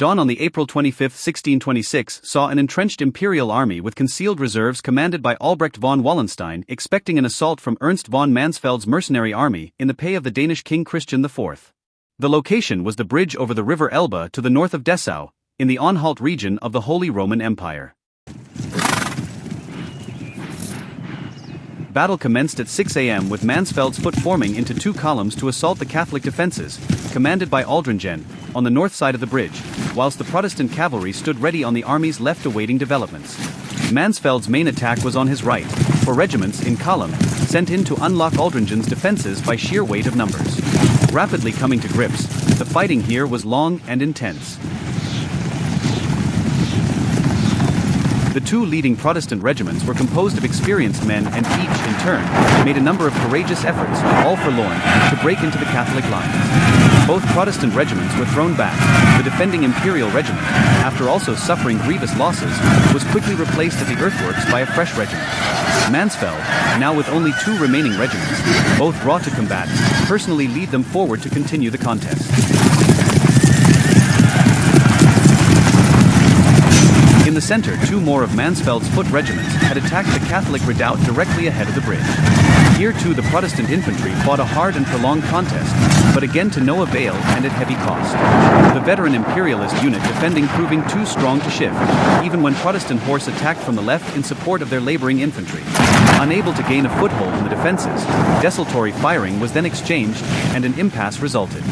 Dawn on the April 25, 1626 saw an entrenched Imperial army with concealed reserves commanded by Albrecht von Wallenstein expecting an assault from Ernst von Mansfeld's mercenary army in the pay of the Danish King Christian IV. The location was the bridge over the River Elbe to the north of Dessau, in the Anhalt region of the Holy Roman Empire. Battle commenced at 6 a.m. with Mansfeld's foot forming into two columns to assault the Catholic defenses, commanded by Aldringen, on the north side of the bridge, whilst the Protestant cavalry stood ready on the army's left awaiting developments. Mansfeld's main attack was on his right, for regiments in column, sent in to unlock Aldringen's defenses by sheer weight of numbers. Rapidly coming to grips, the fighting here was long and intense. The two leading Protestant regiments were composed of experienced men and each, in turn, made a number of courageous efforts, all forlorn, to break into the Catholic lines. Both Protestant regiments were thrown back. The defending Imperial regiment, after also suffering grievous losses, was quickly replaced at the earthworks by a fresh regiment. Mansfeld, now with only two remaining regiments, both raw to combat, personally lead them forward to continue the contest. In the center, two more of Mansfeld's foot regiments had attacked the Catholic redoubt directly ahead of the bridge. Here too the Protestant infantry fought a hard and prolonged contest, but again to no avail and at heavy cost. The veteran Imperialist unit defending proving too strong to shift, even when Protestant horse attacked from the left in support of their laboring infantry. Unable to gain a foothold in the defenses, desultory firing was then exchanged, and an impasse resulted.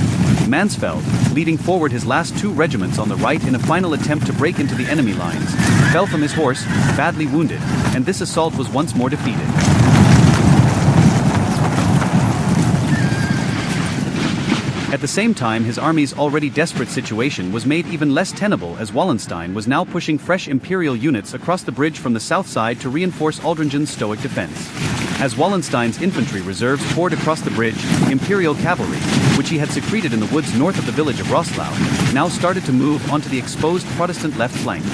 Mansfeld, leading forward his last two regiments on the right in a final attempt to break into the enemy lines, fell from his horse, badly wounded, and this assault was once more defeated. At the same time, his army's already desperate situation was made even less tenable as Wallenstein was now pushing fresh Imperial units across the bridge from the south side to reinforce Aldringen's stoic defense. As Wallenstein's infantry reserves poured across the bridge, Imperial cavalry, which he had secreted in the woods north of the village of Roßlau, now started to move onto the exposed Protestant left flank.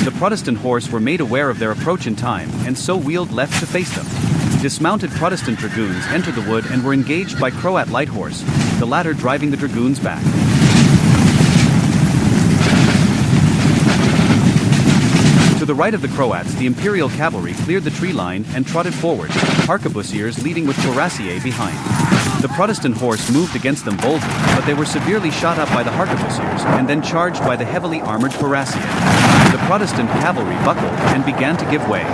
The Protestant horse were made aware of their approach in time and so wheeled left to face them. Dismounted Protestant dragoons entered the wood and were engaged by Croat light horse, the latter driving the dragoons back. To the right of the Croats, the Imperial cavalry cleared the tree line and trotted forward, arquebusiers leading with cuirassiers behind. The Protestant horse moved against them boldly, but they were severely shot up by the arquebusiers and then charged by the heavily armored cuirassiers. The Protestant cavalry buckled and began to give way.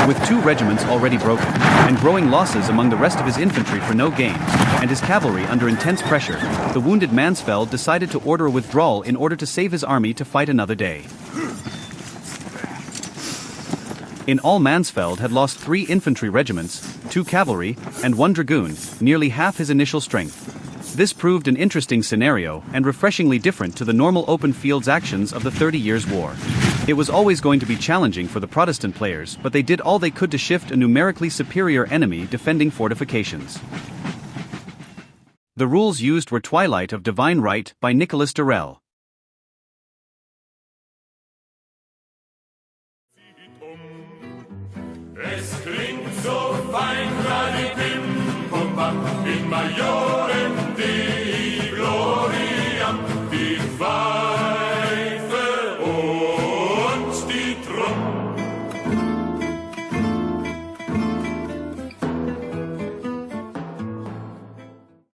With two regiments already broken, and growing losses among the rest of his infantry for no gain, and his cavalry under intense pressure, the wounded Mansfeld decided to order a withdrawal in order to save his army to fight another day. In all, Mansfeld had lost 3 infantry regiments, 2 cavalry, and 1 dragoon, nearly half his initial strength. This proved an interesting scenario and refreshingly different to the normal open fields actions of the 30 Years' War. It was always going to be challenging for the Protestant players, but they did all they could to shift a numerically superior enemy defending fortifications. The rules used were Twilight of Divine Right by Nicholas Dorrell. Es klingt so fein, Radipim, Pum, Bam, in Major.